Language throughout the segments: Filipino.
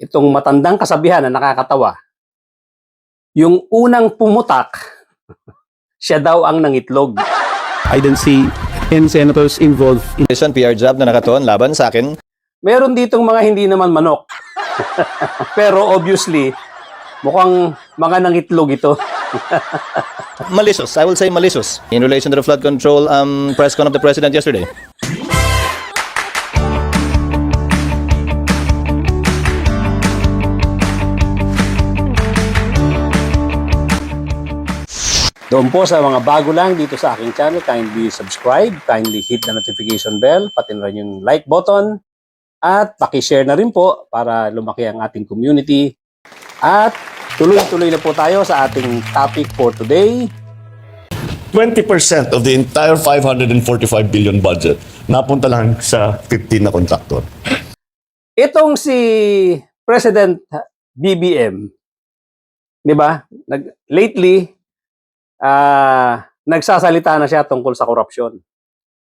itong matandang kasabihan na nakakatawa, yung unang pumutak, siya daw ang nangitlog. I don't see any senators involved in PR job na nakatuon laban sa akin. Meron ditong mga hindi naman manok. Pero obviously, mukhang mga nangitlog ito. Malicious. I will say malicious. In relation to the flood control press con of the president yesterday. Doon po sa mga bago lang dito sa aking channel, kindly subscribe, kindly hit the notification bell, pati na rin yung like button, at pakishare na rin po para lumaki ang ating community. At tuloy-tuloy na po tayo sa ating topic for today. 20% of the entire 545 billion budget napunta lang sa 15 na kontraktor. Itong si President BBM, di ba? Lately, nagsasalita na siya tungkol sa korupsyon.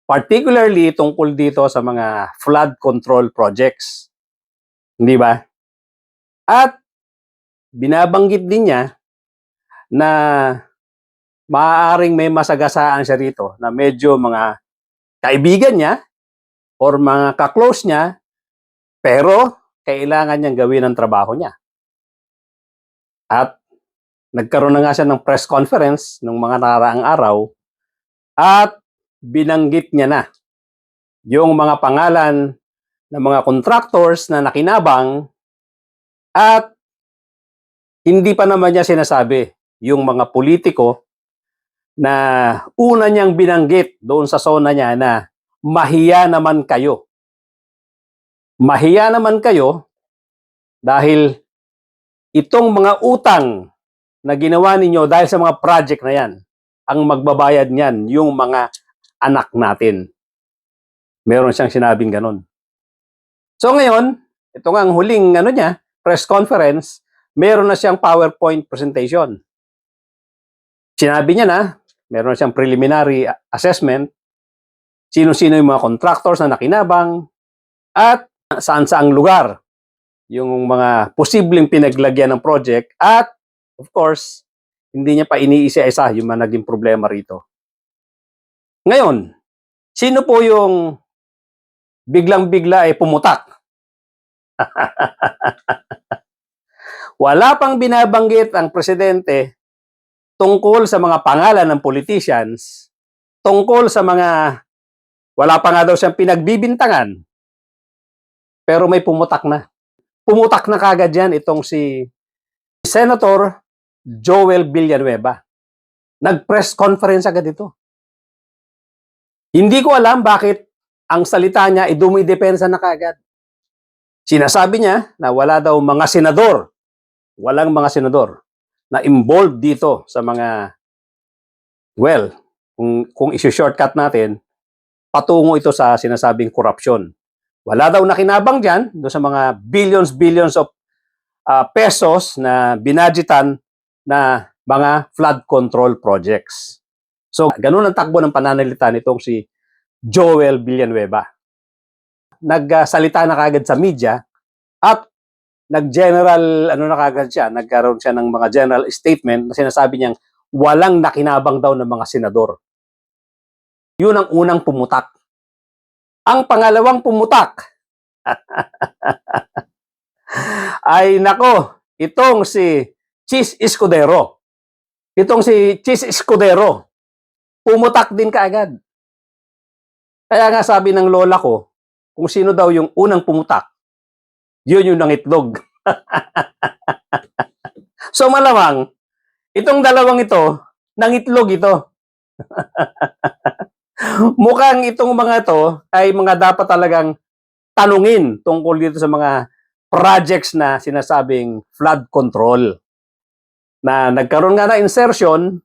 Particularly tungkol dito sa mga flood control projects. Hindi ba? At binabanggit din niya na maaaring may masagasaan siya rito na medyo mga kaibigan niya or mga kaklose niya, pero kailangan niyang gawin ang trabaho niya. At nagkaroon na nga siya ng press conference ng mga nakaraang araw at binanggit niya na yung mga pangalan ng mga contractors na nakinabang at hindi pa naman niya sinasabi yung mga politiko na una niyang binanggit doon sa zona niya na mahiya naman kayo. Mahiya naman kayo dahil itong mga utang na ginawa ninyo dahil sa mga project na yan, ang magbabayad niyan yung mga anak natin. Meron siyang sinabing ganun. So ngayon, ito nga ang huling niya, press conference, meron na siyang PowerPoint presentation. Sinabi niya na, meron na siyang preliminary assessment, sino-sino yung mga contractors na nakinabang, at saan-saang lugar yung mga posibleng pinaglagyan ng project, at of course, hindi niya pa iniisa-isa yung mga naging problema rito. Ngayon, sino po yung biglang-bigla ay pumutak? Wala pang binabanggit ang presidente tungkol sa mga pangalan ng politicians, tungkol sa mga wala pa nga daw siyang pinagbibintangan, pero may pumutak na. Pumutak na kagad yan itong si Senator Joel Villanueva. Nag-press conference agad ito. Hindi ko alam bakit ang salita niya ay dumidepensa na kagad. Sinasabi niya na wala daw mga senador, walang mga senador na involved dito sa mga, well, kung isi-shortcut natin, patungo ito sa sinasabing korupsyon. Wala daw nakinabang dyan, doon sa mga billions of pesos na binadgetan na mga flood control projects. So, ganun ang takbo ng pananalita nitong si Joel Villanueva. Nagsalita na kagad sa media at nag-general, na kagad siya, nagkaroon siya ng mga general statement na sinasabi niyang walang nakinabang daw ng mga senador. Yun ang unang pumutak. Ang pangalawang pumutak ay nako, itong si Chis Escudero. Itong si Chis Escudero, pumutak din kaagad. Kaya nga sabi ng lola ko, kung sino daw yung unang pumutak, yun yung nangitlog. So malamang, itong dalawang ito, nangitlog ito. Mukhang itong mga ito ay mga dapat talagang tanungin tungkol dito sa mga projects na sinasabing flood control. Na nagkaroon nga na insertion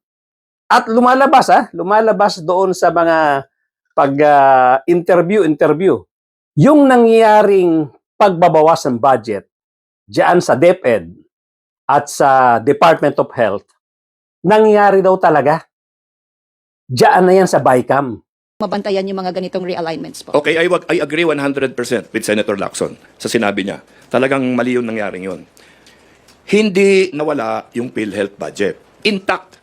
at lumalabas doon sa mga pag-interview. Yung nangyaring pagbabawas ng budget diyan sa DepEd at sa Department of Health, nangyari daw talaga. Diyan na yan sa BICAM. mabantayan yung mga ganitong realignments po. Okay, I agree 100% with Senator Lacson sa sinabi niya. Talagang mali yung nangyaring yun. Hindi nawala yung PhilHealth budget. Intact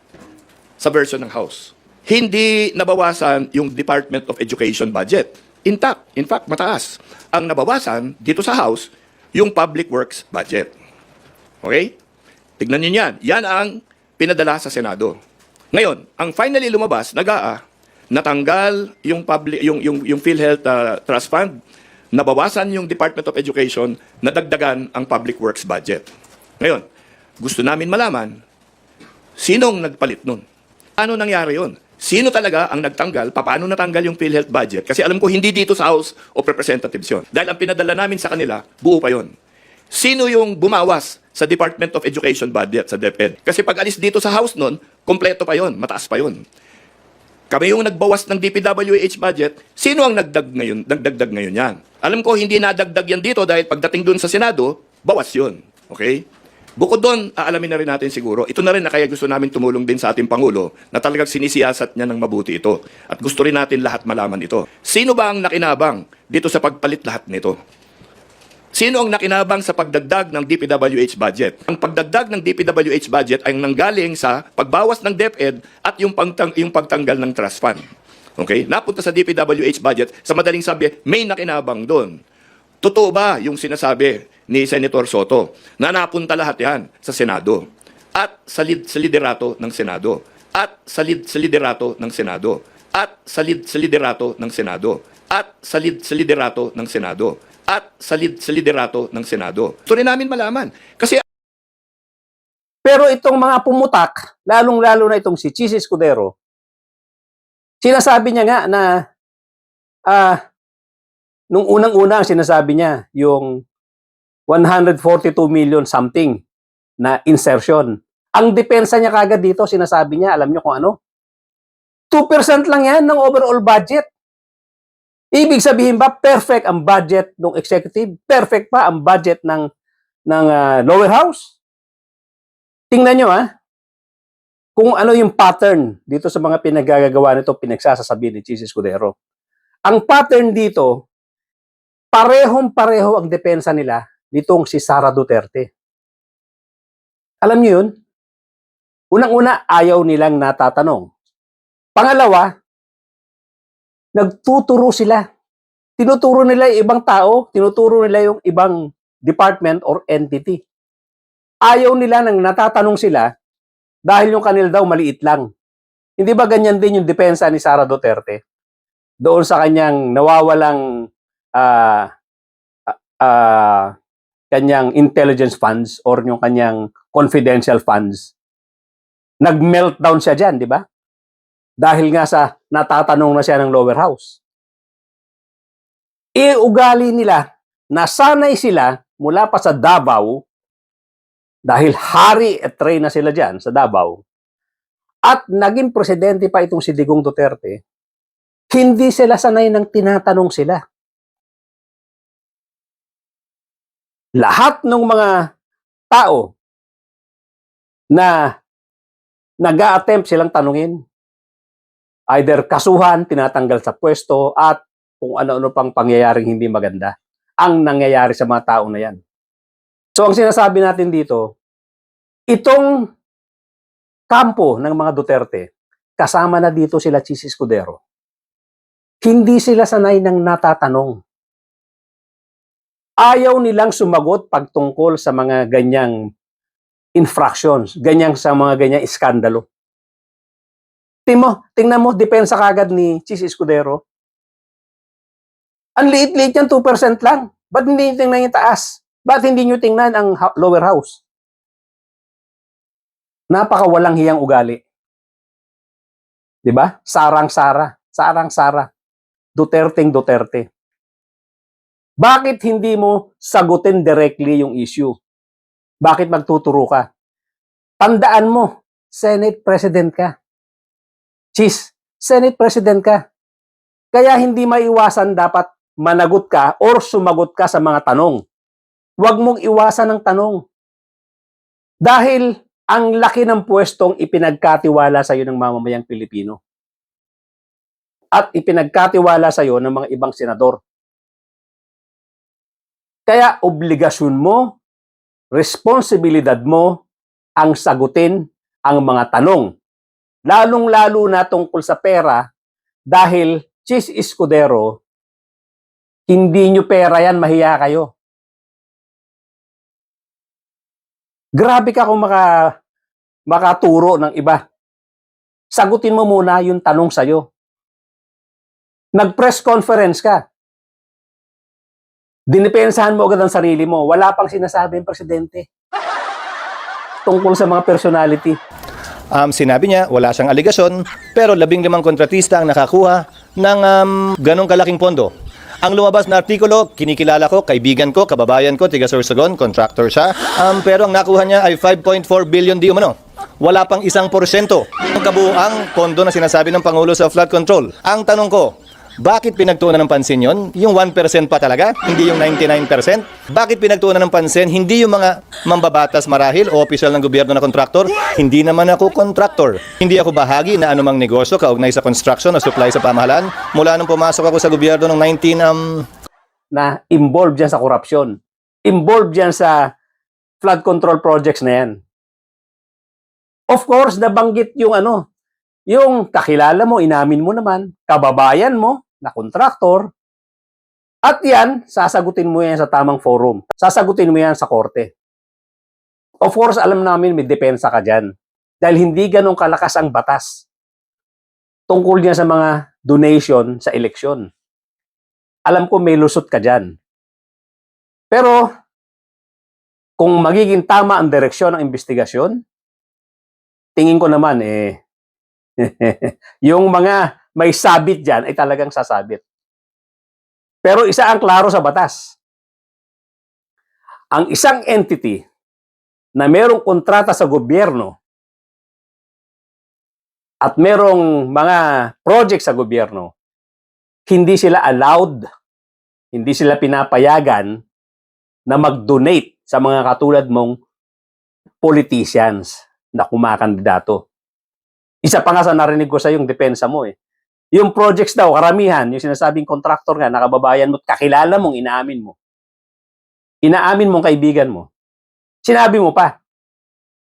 sa version ng House. Hindi nabawasan yung Department of Education budget. Intact. In fact, mataas. Ang nabawasan dito sa House, yung Public Works budget. Okay? Tignan niyo yan. Yan ang pinadala sa Senado. Ngayon, ang finally lumabas, natanggal yung PhilHealth Trust Fund, nabawasan yung Department of Education, nadagdagan ang Public Works budget. Ngayon, gusto namin malaman, sinong nagpalit nun? Ano nangyari yun? Sino talaga ang nagtanggal? Paano natanggal yung PhilHealth budget? Kasi alam ko hindi dito sa House of Representatives yun. Dahil ang pinadala namin sa kanila, buo pa yun. Sino yung bumawas sa Department of Education budget, sa DepEd? Kasi pag alis dito sa House nun, kompleto pa yun, mataas pa yun. Kami yung nagbawas ng DPWH budget, sino ang nagdagdag ngayon yan? Alam ko, hindi nadagdag yan dito dahil pagdating dun sa Senado, bawas yun. Okay? Bukod doon, aalamin na rin natin siguro, ito na rin na kaya gusto namin tumulong din sa ating Pangulo na talagang sinisiyasat niya ng mabuti ito. At gusto rin natin lahat malaman ito. Sino ba ang nakinabang dito sa pagpalit lahat nito? Sino ang nakinabang sa pagdagdag ng DPWH budget? Ang pagdagdag ng DPWH budget ay nanggaling sa pagbawas ng DepEd at yung pagtanggal ng trust fund. Okay? Napunta sa DPWH budget, sa madaling sabi, may nakinabang doon. Totoo ba yung sinasabi ni Senator Soto na napunta lahat yan sa Senado at sa liderato ng Senado at sa liderato ng Senado at sa liderato ng Senado at sa liderato ng Senado at sa liderato ng Senado? Gusto rin namin malaman. Kasi Pero itong mga pumutak, lalong-lalo na itong si Chis Escudero, sinasabi niya nga na nung unang-una sinasabi niya yung 142 million something na insertion. Ang depensa niya kagad dito, sinasabi niya, alam niyo kung ano? 2% lang yan ng overall budget. Ibig sabihin ba, perfect ang budget ng executive? Perfect pa ang budget ng lower house? Tingnan nyo kung ano yung pattern dito sa mga pinagagagawa nito, pinagsasasabi ni Chis Escudero. Ang pattern dito, parehong-pareho ang depensa nila nitong si Sara Duterte. Alam niyo yun? Unang-una, ayaw nilang natatanong. Pangalawa, nagtuturo sila. Tinuturo nila yung ibang tao, tinuturo nila yung ibang department or entity. Ayaw nila nang natatanong sila dahil yung kanil daw maliit lang. Hindi ba ganyan din yung depensa ni Sara Duterte? Doon sa kanyang nawawalang kanyang intelligence funds or yung kanyang confidential funds. Nag-meltdown siya dyan, di ba? Dahil nga sa natatanong na siya ng lower house. Ugali nila, nasanay sila mula pa sa Davao, dahil hari at reyna sila dyan sa Davao, at naging presidente pa itong si Digong Duterte, hindi sila sanay ng tinatanong sila. Lahat ng mga tao na nag-a-attempt silang tanungin, either kasuhan, tinatanggal sa pwesto, at kung ano-ano pang pangyayaring hindi maganda ang nangyayari sa mga tao na yan. So ang sinasabi natin dito, itong kampo ng mga Duterte, kasama na dito sila Chis Escudero, hindi sila sanay ng natatanong. Ayaw nilang sumagot pagtungkol sa mga ganyang infractions, sa mga ganyang iskandalo. Tingnan mo, depensa kagad ni Chis Escudero. Ang liit-liit yan, 2% lang. Ba't hindi nyo tingnan yung taas? Ba't hindi nyo tingnan ang lower house? Napakawalang hiyang ugali. Diba? Sarang-sara. Sarang-sara. Duterte. Bakit hindi mo sagutin directly yung issue? Bakit magtuturo ka? Tandaan mo, Senate President ka. Chis, Senate President ka. Kaya hindi maiwasan dapat managot ka or sumagot ka sa mga tanong. Huwag mong iwasan ng tanong. Dahil ang laki ng pwestong ipinagkatiwala sa iyo ng mamamayang Pilipino. at ipinagkatiwala sa iyo ng mga ibang senador. Kaya obligasyon mo, responsibilidad mo ang sagutin ang mga tanong, lalong-lalo na tungkol sa pera dahil Chis Escudero, hindi nyo pera yan, mahiya kayo. Grabe ka kung makaturo ng iba. Sagutin mo muna yung tanong sa'yo. Nag-press conference ka. Dinipensahan mo agad ang sarili mo. Wala pang sinasabi ang presidente tungkol sa mga personality. Sinabi niya, wala siyang aligasyon, pero 15 kontratista ang nakakuha ng ganong kalaking pondo. Ang lumabas na artikulo, kinikilala ko, kaibigan ko, kababayan ko, tiga Sorsogon, contractor siya, pero ang nakuha niya ay 5.4 billion di umano. Wala pang 1% ang kabuuang pondo na sinasabi ng Pangulo sa flood control. Ang tanong ko, bakit pinagtuunan ng pansin yon? Yung 1% pa talaga, hindi yung 99%? Bakit pinagtuunan ng pansin, hindi yung mga mambabatas marahil o opisyal ng gobyerno na kontraktor? Hindi naman ako kontraktor. Hindi ako bahagi na anumang negosyo kaugnay sa construction o supply sa pamahalaan mula nung pumasok ako sa gobyerno ng na involved dyan sa korupsyon. Involved dyan sa flood control projects na yan. Of course, nabanggit yung yung kakilala mo, inamin mo naman, kababayan mo na kontraktor, at yan, sasagutin mo yan sa tamang forum. Sasagutin mo yan sa korte. Of course, alam namin may depensa ka dyan. Dahil hindi ganun kalakas ang batas tungkol niya sa mga donation sa eleksyon. Alam ko may lusot ka dyan. Pero, kung magiging tama ang direksyon ng investigasyon, tingin ko naman yung mga may sabit dyan ay talagang sasabit. Pero isa ang klaro sa batas. Ang isang entity na merong kontrata sa gobyerno at merong mga project sa gobyerno, hindi sila allowed, hindi sila pinapayagan na mag-donate sa mga katulad mong politicians na kumakandidato. Isa pa nga sa narinig ko sa yung depensa mo Yung projects daw, karamihan, yung sinasabing contractor nga, nakababayan mo, kakilala mong inaamin mo. Inaamin mong kaibigan mo. Sinabi mo pa.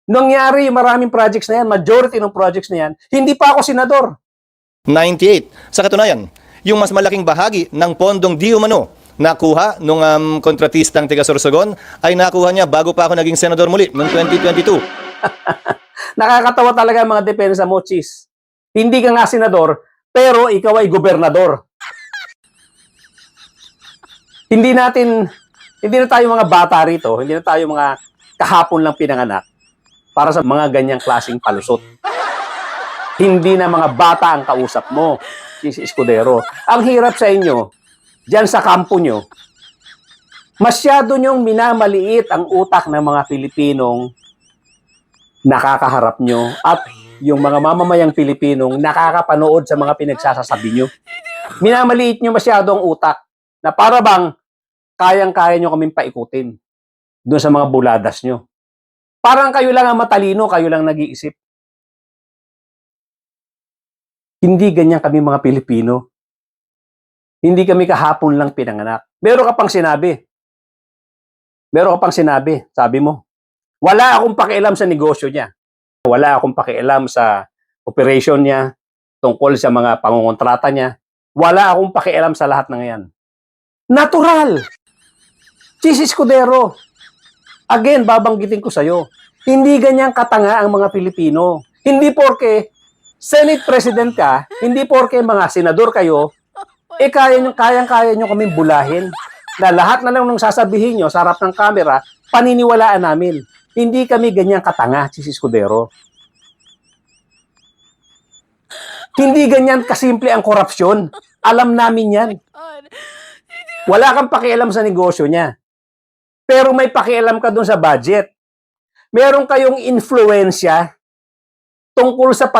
Nangyari yung maraming projects na yan, majority ng projects na yan, hindi pa ako senador. 98. Sa katunayan, yung mas malaking bahagi ng pondong di umano nakuha nung kontratistang tiga Sorsogon ay nakuha niya bago pa ako naging senador muli noong 2022. Nakakatawa talaga ang mga depensa mo, Chis. Hindi ka nga senador, pero ikaw ay gobernador. Hindi na tayo mga bata rito, hindi na tayo mga kahapon lang pinanganak para sa mga ganyang klaseng palusot. Hindi na mga bata ang kausap mo, Chis Escudero. Ang hirap sa inyo, dyan sa kampo nyo, masyado nyong minamaliit ang utak ng mga Pilipinong nakakaharap nyo at yung mga mamamayang Pilipinong nakakapanood sa mga pinagsasasabi nyo. Minamaliit nyo masyado ang utak na para bang kayang-kaya nyo kaming paikutin doon sa mga buladas nyo. Parang kayo lang ang matalino, kayo lang nag-iisip. Hindi ganyan kami mga Pilipino. Hindi kami kahapon lang pinanganak. Meron ka pang sinabi. Sabi mo, wala akong pakialam sa negosyo niya. Wala akong pakialam sa operation niya, tungkol sa mga pangungontrata niya. Wala akong pakialam sa lahat ng yan. Natural! Chis Escudero, again, babanggitin ko sa'yo, hindi ganyang katanga ang mga Pilipino. Hindi porke Senate President ka, hindi porke mga senador kayo, kayang-kaya nyo kaming bulahin. Na lahat na lang nung sasabihin nyo sa harap ng kamera, paniniwalaan namin. Hindi kami ganyang katanga, Chis Escudero. Hindi ganyan kasimple ang korupsyon. Alam namin yan. Wala kang pakialam sa negosyo niya. Pero may pakialam ka dun sa budget. Meron kayong influensya tungkol sa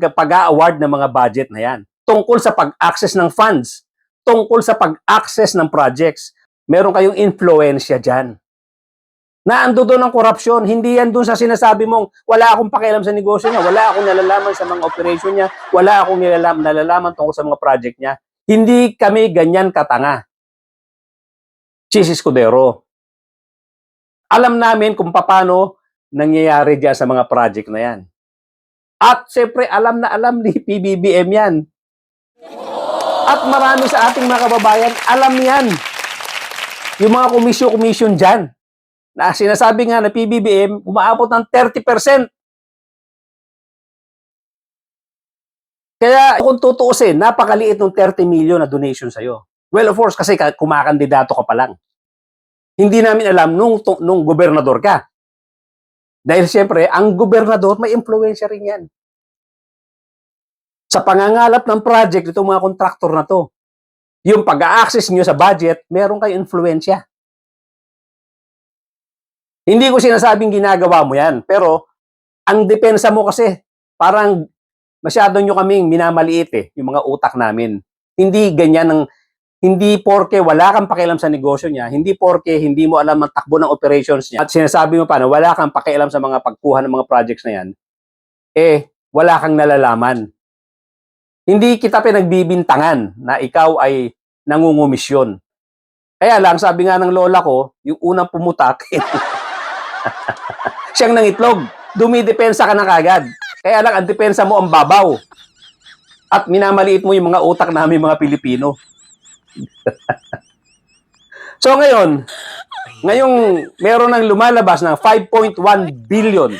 pag-award ng mga budget na yan. Tungkol sa pag-access ng funds. Tungkol sa pag-access ng projects. Meron kayong influensya dyan. Na ando doon ang korupsyon. Hindi yan doon sa sinasabi mong wala akong pakialam sa negosyo niya, wala akong nalalaman sa mga operation niya, wala akong nalalaman tungkol sa mga project niya. Hindi kami ganyan katanga. Chis Escudero. Alam namin kung paano nangyayari diyan sa mga project na yan. At siyempre, alam na alam ni PBBM yan. At marami sa ating mga kababayan, alam yan. Yung mga komisyon dyan, na sinasabi nga na PBBM, umaabot ng 30%. Kaya kung tutuusin, napakaliit ng 30 million na donation sa'yo. Well, of course, kasi kumakandidato ka pa lang. Hindi namin alam nung gobernador ka. Dahil siyempre, ang gobernador may impluwensya rin yan. Sa pangangalap ng project, itong mga kontraktor na to, yung pag-a-access nyo sa budget, meron kayong influensya. Hindi ko sinasabing ginagawa mo yan, pero ang depensa mo kasi, parang masyado nyo kaming minamaliit yung mga utak namin. Hindi ganyan hindi porke wala kang pakialam sa negosyo niya, hindi porke hindi mo alam ang takbo ng operations niya, at sinasabi mo pa na wala kang pakialam sa mga pagkuha ng mga projects na yan, wala kang nalalaman. Hindi kita pinagbibintangan na ikaw ay nangungumisyon. Kaya lang, sabi nga ng lola ko, yung unang pumutak, siyang nangitlog. Dumidepensa ka na kagad. Kaya lang, ang depensa mo ang babaw. At minamaliit mo yung mga utak namin mga Pilipino. So ngayong meron ng lumalabas ng 5.1 billion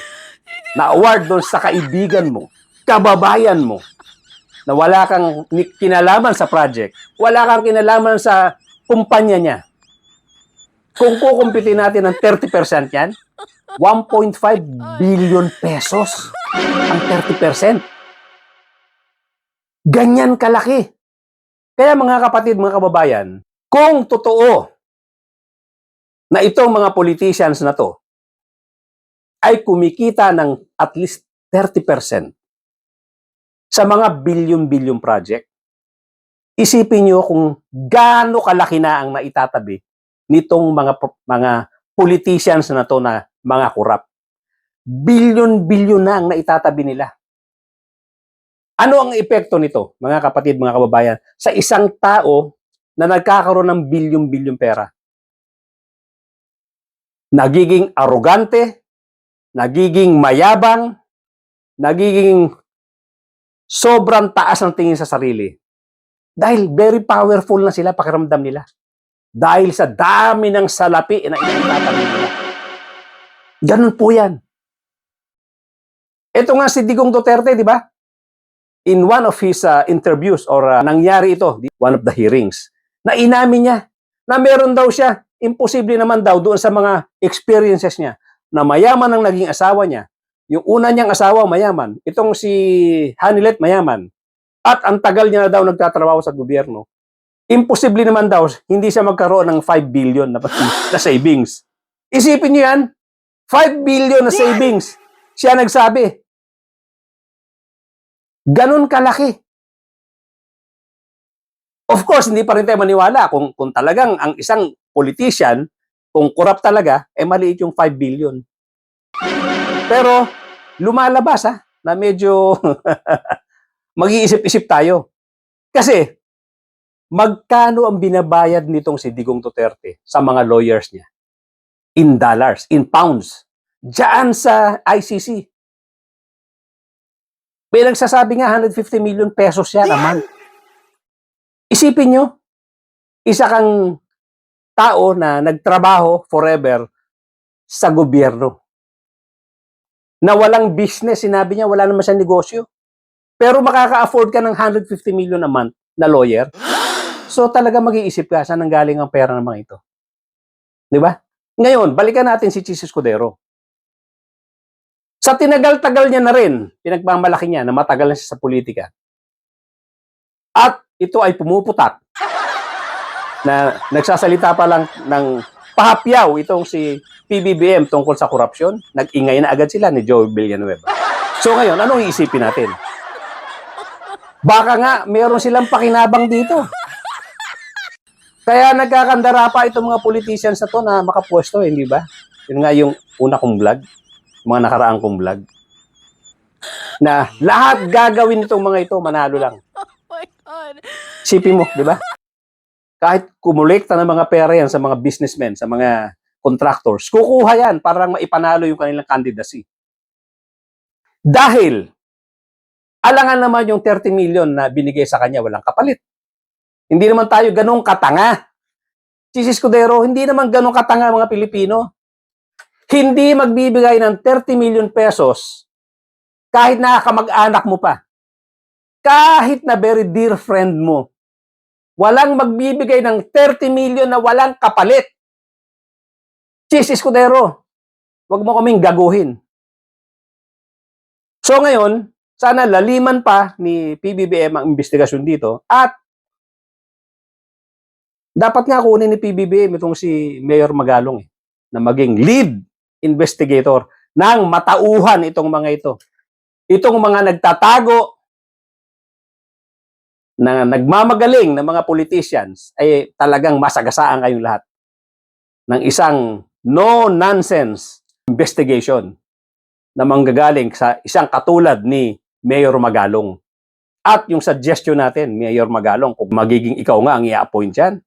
na award doon sa kaibigan mo, kababayan mo, na wala kang kinalaman sa project, wala kang kinalaman sa kumpanya niya. Kung kukumpitin natin ng 30% yan, 1.5 billion pesos ang 30%. Ganyan kalaki. Kaya mga kapatid, mga kababayan, kung totoo na itong mga politicians na to ay kumikita ng at least 30% sa mga billion-billion project, isipin nyo kung gaano kalaki na ang naitatabi nitong mga politicians na to na mga korap. Billion-billion na ang naitatabi nila. Ano ang epekto nito, mga kapatid, mga kababayan, sa isang tao na nagkakaroon ng billion-billion pera? Nagiging arrogante, nagiging mayabang, nagiging sobrang taas ng tingin sa sarili. Dahil very powerful na sila, pakiramdam nila. Dahil sa dami ng salapi na inatatabi nila. Ganun po yan. Ito nga si Digong Duterte, di ba? In one of his interviews or nangyari ito, one of the hearings, na inamin niya na meron daw siya, imposible naman daw doon sa mga experiences niya, na mayaman ang naging asawa niya. Yung una niyang asawa, mayaman. Itong si Hanilet, mayaman. At ang tagal niya na daw nagtatrabaho sa gobyerno. Imposible naman daw, hindi siya magkaroon ng 5 billion na savings. Isipin niyo yan, 5 billion na savings. Siya nagsabi. Ganun kalaki. Of course, hindi pa rin tayo maniwala kung talagang ang isang politician, kung corrupt talaga, maliit yung 5 billion. Pero lumalabas na medyo mag-iisip-isip tayo. Kasi magkano ang binabayad nitong si Digong Duterte sa mga lawyers niya? In dollars, in pounds. Diyan sa ICC. May nagsasabi nga 150 million pesos yan a month. Isipin nyo, isa kang tao na nagtrabaho forever sa gobyerno. Na walang business, sinabi niya, wala naman siyang negosyo. Pero makaka-afford ka ng 150 million a month na lawyer. So talaga mag-iisip ka, saan nanggaling ang pera ng mga ito? Di ba? Ngayon, balikan natin si Chis Escudero. Sa tinagal-tagal niya na rin, pinagmamalaki niya na matagal na siya sa politika. At ito ay pumuputak na nagsasalita pa lang ng pahapyaw itong si PBBM tungkol sa korupsyon. Nag-ingay na agad sila ni Joe Villanueva. So ngayon, anong iisipin natin? Baka nga, meron silang pakinabang dito. Kaya nagkakandara pa itong mga politicians na to na makapwesto, hindi ba? Yun nga yung una kong vlog, mga nakaraang kong vlog, na lahat gagawin nitong mga ito, manalo lang. Sipin mo, di ba? Kahit kumulekta ng mga pera yan sa mga businessmen, sa mga contractors, kukuha yan para maipanalo yung kanilang candidacy. Dahil, alangan naman yung 30 million na binigay sa kanya, walang kapalit. Hindi naman tayo ganong katanga. Chis Escudero, hindi naman ganong katanga mga Pilipino. Hindi magbibigay ng 30 million pesos kahit nakakamag-anak mo pa. Kahit na very dear friend mo. Walang magbibigay ng 30 million na walang kapalit. Chis Escudero, wag mo kaming gaguhin. So ngayon, sana laliman pa ni PBBM ang investigasyon dito at dapat nga kunin ni PBBM itong si Mayor Magalong na maging lead investigator ng matauhan itong mga ito. Itong mga nagtatago na nagmamagaling na mga politicians ay talagang masagasaan kayong lahat ng isang no-nonsense investigation na manggagaling sa isang katulad ni Mayor Magalong. At yung suggestion natin, Mayor Magalong, kung magiging ikaw nga ang i-appoint yan,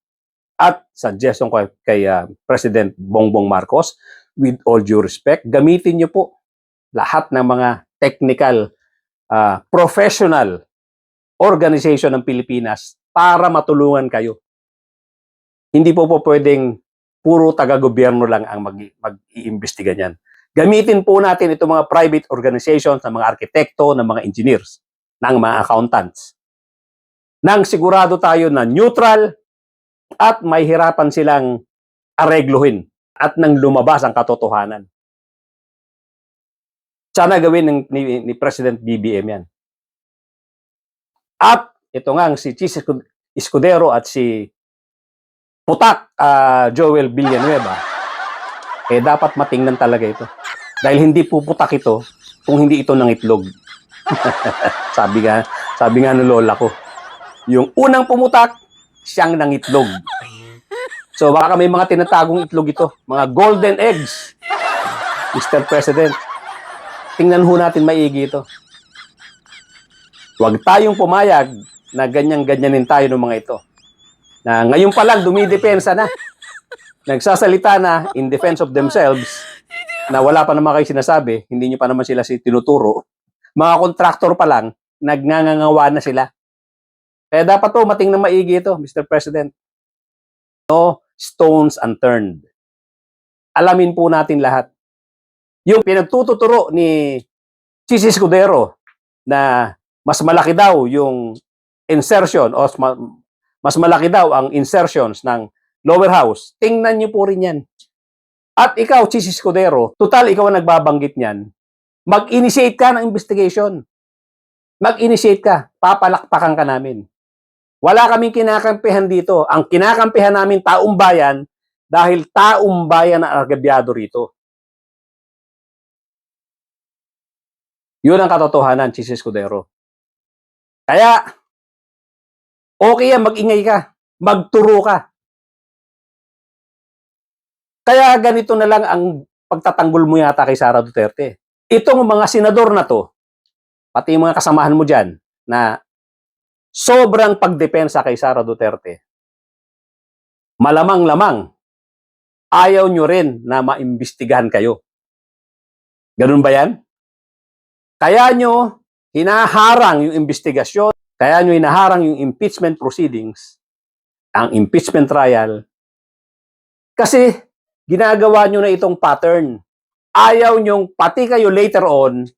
at suggestion ko kay President Bongbong Marcos, with all due respect, gamitin niyo po lahat ng mga technical, professional organization ng Pilipinas para matulungan kayo. Hindi po pwedeng puro taga-gobyerno lang ang mag-iimbestiga niyan. Gamitin po natin itong mga private organizations, ng mga arkitekto, ng mga engineers, ng mga accountants. Nang sigurado tayo na neutral at may hirapan silang aregluhin at nang lumabas ang katotohanan. Sana gawin ni President BBM yan. At ito nga si Chis Escudero at si Putak Joel Villanueva, dapat matingnan talaga ito. Dahil hindi puputak ito kung hindi ito ng itlog. sabi nga ng lola ko, yung unang pumutak, siyang ng itlog. So baka may mga tinatagong itlog ito, mga golden eggs. Mr. President, tingnan ho natin maigi ito. Huwag tayong pumayag na ganyan-ganyanin tayo ng mga ito. Na ngayon pa lang dumidepensa na. Nagsasalita na in defense of themselves na wala pa naman kayo sinasabi, hindi nyo pa naman sila tinuturo. Mga kontraktor pa lang, nagngangangawa na sila. Kaya dapat to matingnan maigi ito, Mr. President. No stones unturned. Alamin po natin lahat. Yung pinagtututuro ni Chis Escudero na mas malaki daw yung insertion o mas malaki daw ang insertions ng lower house, tingnan niyo po rin yan. At ikaw, Chis Escudero, total ikaw ang nagbabanggit niyan, mag-initiate ka ng investigation. Mag-initiate ka, papalakpakan ka namin. Wala kaming kinakampihan dito. Ang kinakampihan namin taong bayan dahil taong bayan ang agabyado rito. Yun ang katotohanan, Chis Escudero. Kaya, okay yan, mag-ingay ka, magturo ka. Kaya ganito na lang ang pagtatanggol mo yata kay Sara Duterte. Itong mga senador na to, pati yung mga kasamahan mo dyan, na sobrang pagdepensa kay Sara Duterte, malamang-lamang, ayaw nyo rin na maimbestigahan kayo. Ganun ba yan? Kaya nyo hinaharang yung investigasyon, kaya nyo hinaharang yung impeachment proceedings, ang impeachment trial, kasi ginagawa nyo na itong pattern. Ayaw nyong pati kayo later on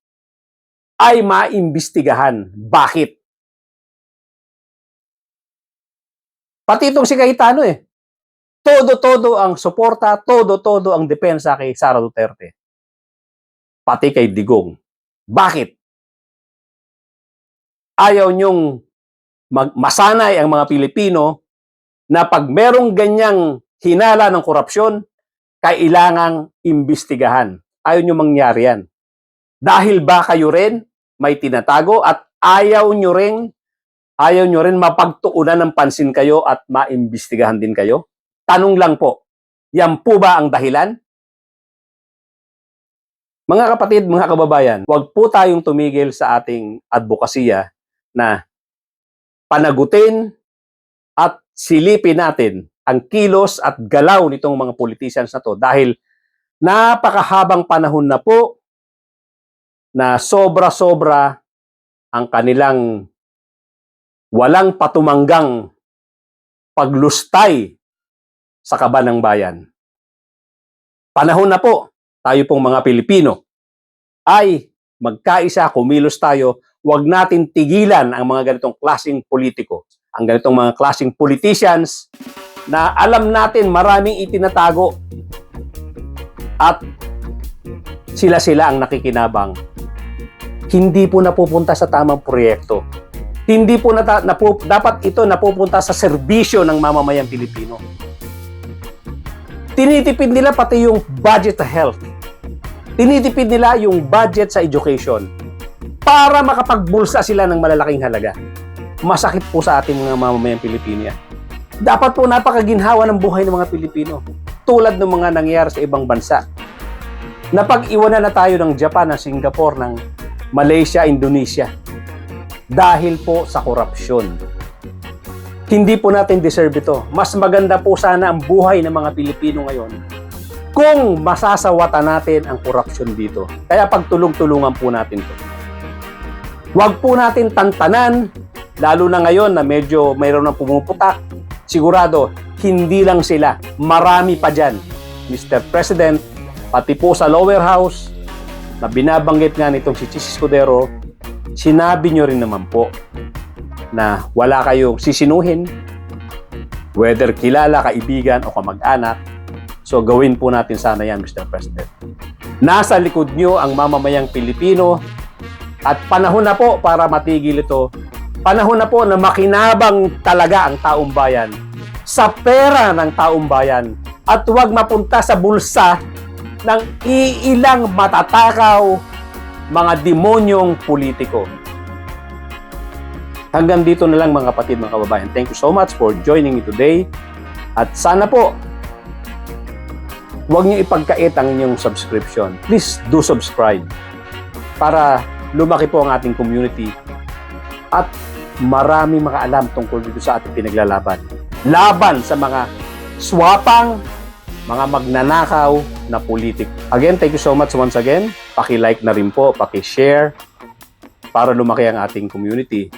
ay maimbestigahan. Bakit? Pati itong si Cayetano todo-todo ang suporta, todo-todo ang depensa kay Sara Duterte. Pati kay Digong. Bakit? Ayaw nyong masanay ang mga Pilipino na pag merong ganyang hinala ng korupsyon, kailangang imbestigahan. Ayaw nyo mangyari yan. Dahil ba kayo rin may tinatago at ayaw nyo rin mapagtuunan ng pansin kayo at maimbestigahan din kayo? Tanong lang po, yan po ba ang dahilan? Mga kapatid, mga kababayan, huwag po tayong tumigil sa ating advokasya na panagutin at silipin natin ang kilos at galaw nitong mga politicians na to dahil napakahabang panahon na po na sobra-sobra ang kanilang walang patumanggang paglustay sa kaban ng bayan. Panahon na po, tayo pong mga Pilipino ay magkaisa, kumilos tayo, huwag natin tigilan ang mga ganitong klaseng politiko, ang ganitong mga klaseng politicians na alam natin maraming itinatago at sila ang nakikinabang. Hindi po napupunta sa tamang proyekto. Hindi po dapat ito napupunta sa serbisyo ng mamamayang Pilipino. Tinitipid nila pati yung budget sa health. Tinitipid nila yung budget sa education para makapagbulsa sila ng malalaking halaga. Masakit po sa ating mga mamamayang Pilipino yan. Dapat po napakaginhawa ng buhay ng mga Pilipino. Tulad ng mga nangyayari sa ibang bansa. Napag-iwanan na tayo ng Japan, ng Singapore, ng Malaysia, Indonesia. Dahil po sa korupsyon. Hindi po natin deserve ito. Mas maganda po sana ang buhay ng mga Pilipino ngayon kung masasawatan natin ang korupsyon dito. Kaya pagtulong-tulungan po natin ito. Huwag po natin tantanan, lalo na ngayon na medyo mayroon ng pumuputak. Sigurado, hindi lang sila. Marami pa dyan. Mr. President, pati po sa lower house, na binabanggit nga nitong si Chis Escudero, sinabi nyo rin naman po na wala kayong sisinuhin, whether kilala, kaibigan, o kamag-anak. So gawin po natin sana yan, Mr. President. Nasa likod nyo ang mamamayang Pilipino at panahon na po para matigil ito. Panahon na po na makinabang talaga ang taong bayan sa pera ng taong bayan at huwag mapunta sa bulsa ng iilang matatakaw mga demonyong politiko. Hanggang dito na lang mga kapatid, mga kababayan. Thank you so much for joining me today. At sana po, huwag niyo ipagkait ang inyong subscription. Please do subscribe para lumaki po ang ating community at marami makaalam tungkol dito sa ating pinaglalaban. Laban sa mga swapang, mga magnanakaw na politik. Again, thank you so much once again. Paki-like na rin po, paki-share para lumaki ang ating community.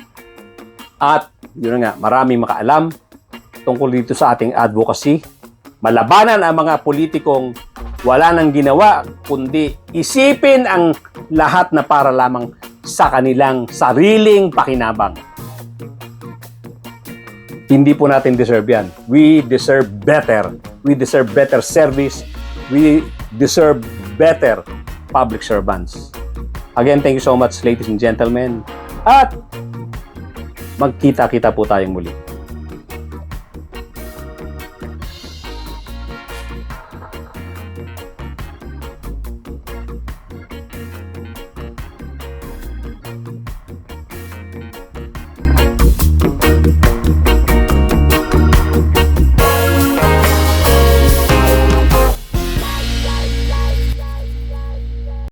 At yun nga, maraming makaalam tungkol dito sa ating advocacy. Malabanan ang mga politikong wala nang ginawa, kundi isipin ang lahat na para lamang sa kanilang sariling pakinabang. Hindi po natin deserve yan. We deserve better. We deserve better service. We deserve better public servants. Again, thank you so much, ladies and gentlemen. At magkita-kita po tayong muli.